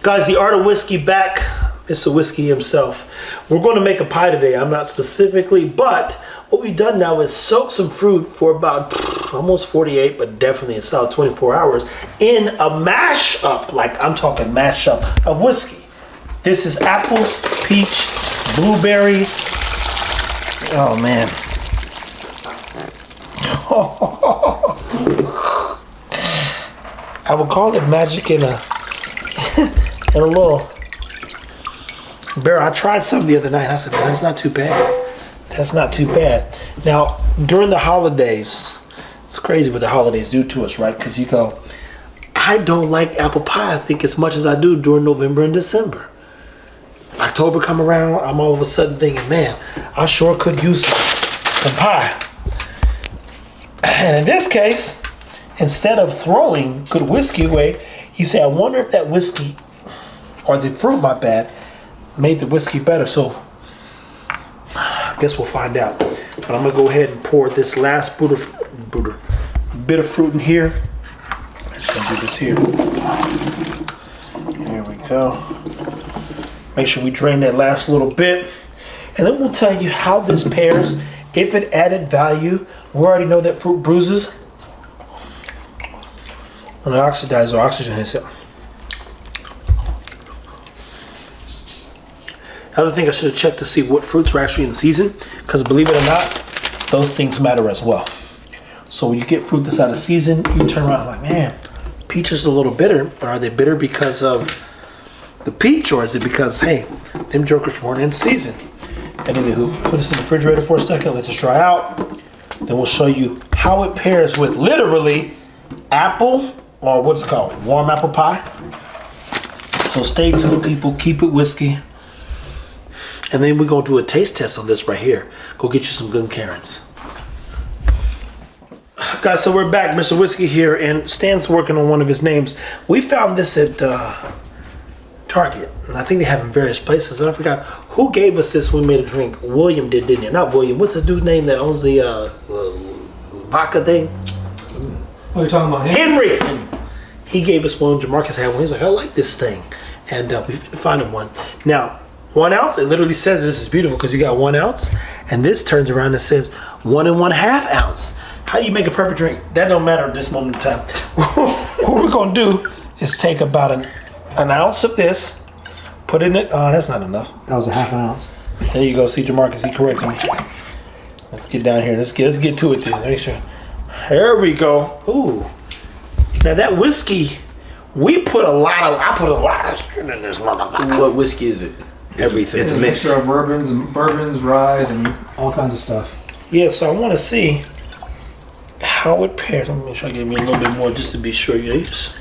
Guys, the art of whiskey back. Mr. Whiskey himself. We're going to make a pie today. I'm not specifically, but what we've done now is soak some fruit for about almost 48, but definitely a solid 24 hours in a mash up, like I'm talking mash up of whiskey. This is apples, peach, blueberries. Oh man. I would call it magic in a in a little barrel. I tried some the other night. I said, man, that's not too bad. That's not too bad. Now, during the holidays, it's crazy what the holidays do to us, right? Because you go, I don't like apple pie, I think, as much as I do during November and December. October come around, I'm all of a sudden thinking, man, I sure could use some pie. And in this case, instead of throwing good whiskey away, you say, I wonder if that whiskey, or the fruit, my bad, made the whiskey better. So I guess we'll find out. But I'm gonna go ahead and pour this last bit of fruit in here. I'm just gonna do this here. Here we go. Make sure we drain that last little bit, and then we'll tell you how this pairs. If it added value, we already know that fruit bruises when it oxidizes or oxygen hits it. Another thing, I should have checked to see what fruits are actually in season, because believe it or not, those things matter as well. So when you get fruit that's out of season, you turn around like, man, peach is a little bitter, but are they bitter because of the peach, or is it because, hey, them jokers weren't in season? And anywho, put this in the refrigerator for a second, let this dry out. Then we'll show you how it pairs with literally apple, or what's it called, warm apple pie. So stay tuned, people, keep it whiskey. And then we're gonna do a taste test on this right here. Go get you some good Karens. Guys, so we're back. Mr. Whiskey here, and Stan's working on one of his names. We found this at Target, and I think they have in various places. And I forgot who gave us this when we made a drink. William did, didn't you? Not William. What's the dude's name that owns the vodka thing? Oh, you're talking about Henry. He gave us one. Jamarcus had one. He's like, I like this thing, and we found him one. Now, 1 ounce. It literally says this is beautiful because you got 1 ounce, and this turns around and says 1 1/2 ounce. How do you make a perfect drink? That don't matter at this moment in time. What we're gonna do is take about an ounce of this, put in it. Oh, that's not enough. That was a 1/2 ounce. There you go. See, Jamarcus, he corrected me. Let's get down here. Let's get to it, too. Make sure. There we go. Ooh. Now that whiskey, I put a lot of sugar in this motherfucker. What whiskey is it? Everything. It's a mixture of bourbons, rye, and all kinds of stuff. Yeah, so I want to see how it pairs. Let me make sure I give me a little bit more just to be sure. You just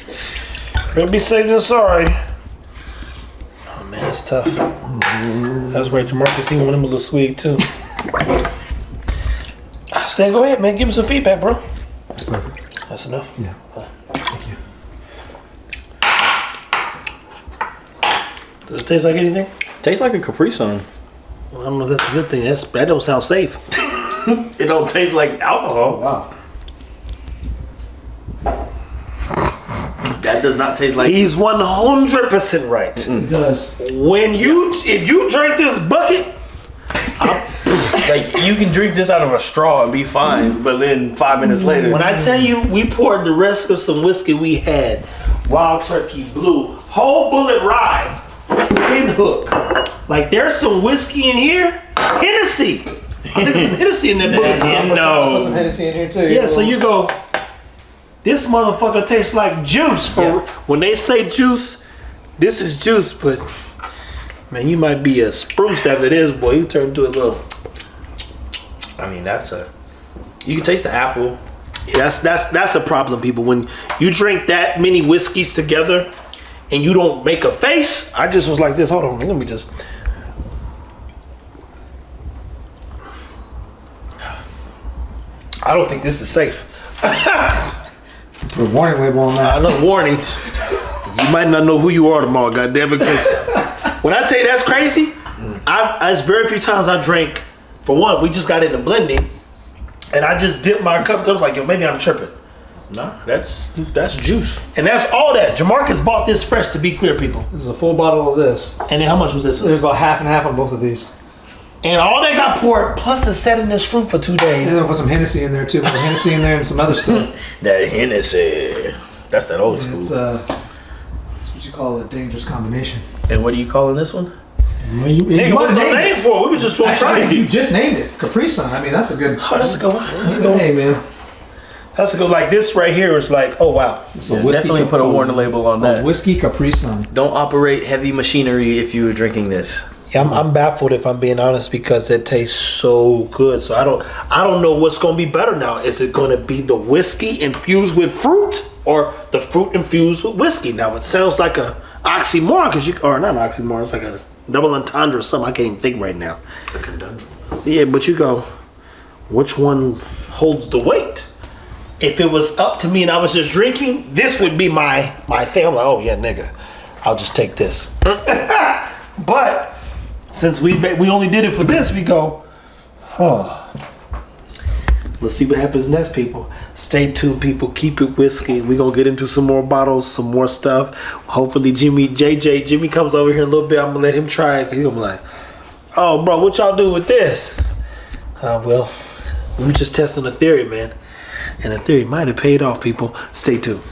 better be safe than sorry. Oh man, it's tough. That's right, Jamarcus. He wanted him a little sweet too. Stan, go ahead, man. Give me some feedback, bro. That's perfect. That's enough. Yeah. Thank you. Does it taste like anything? Tastes like a Capri Sun. Well, I don't know if that's a good thing. That don't sound safe. It don't taste like alcohol. Wow. That does not taste like. He's 100% right. It does. If you drink this bucket, Like, you can drink this out of a straw and be fine, but then 5 minutes later. when I tell you we poured the rest of some whiskey we had, Wild Turkey Blue, whole bullet rye, pin hook. Like there's some whiskey in here, Hennessy. I think there's some Hennessy in that bucket. I'll put some Hennessy in here too. Yeah, so you go, this motherfucker tastes like juice. When they say juice, this is juice, but man, you might be a spruce after this, boy. You turn into a little. I mean, you can taste the apple. Yeah, that's a problem, people. When you drink that many whiskeys together and you don't make a face, I just was like this. Hold on, let me just. I don't think this is safe. Put a warning label on that. I know, warning. You might not know who you are tomorrow, goddamn it. Because when I tell you that's crazy, it's very few times I drank. For one, we just got into blending, and I just dipped my cup. I was like, yo, maybe I'm tripping. Nah, that's juice. And that's all that. Jamarcus bought this fresh, to be clear, people. This is a full bottle of this. And then how much was this? There's about half and half on both of these. And all they got poured, plus it's set in this fruit for 2 And days. then put some Hennessy in there too. Put Hennessy in there and some other stuff. That Hennessy. That's that old school. It's what you call a dangerous combination. And what are you calling this one? Nigga, what's the name for it? We was just trying to try Actually, you it. just named it Capri Sun. I mean, that's a good. Oh, that's a good one. That's a good one. Hey, man. That's a good. Like this right here is like, oh wow. It's a whiskey Definitely put a warning label on that. Whiskey Capri Sun. Don't operate heavy machinery if you are drinking this. Yeah, I'm baffled if I'm being honest because it tastes so good. So I don't know what's gonna be better now. Is it gonna be the whiskey infused with fruit or the fruit infused with whiskey? Now it sounds like a oxymoron or not an oxymoron. It's like a double entendre or something. I can't even think right now. A conundrum. Yeah, but you go, which one holds the weight? If it was up to me and I was just drinking, this would be my thing. I'm like, oh yeah, nigga, I'll just take this. But since we only did it for this, we go, huh. Let's see what happens next, people. Stay tuned, people. Keep it whiskey. We're going to get into some more bottles, some more stuff. Hopefully Jimmy comes over here in a little bit. I'm going to let him try it because he's going to be like, oh, bro, what y'all do with this? Well, we were just testing a theory, man. And the theory might have paid off, people. Stay tuned.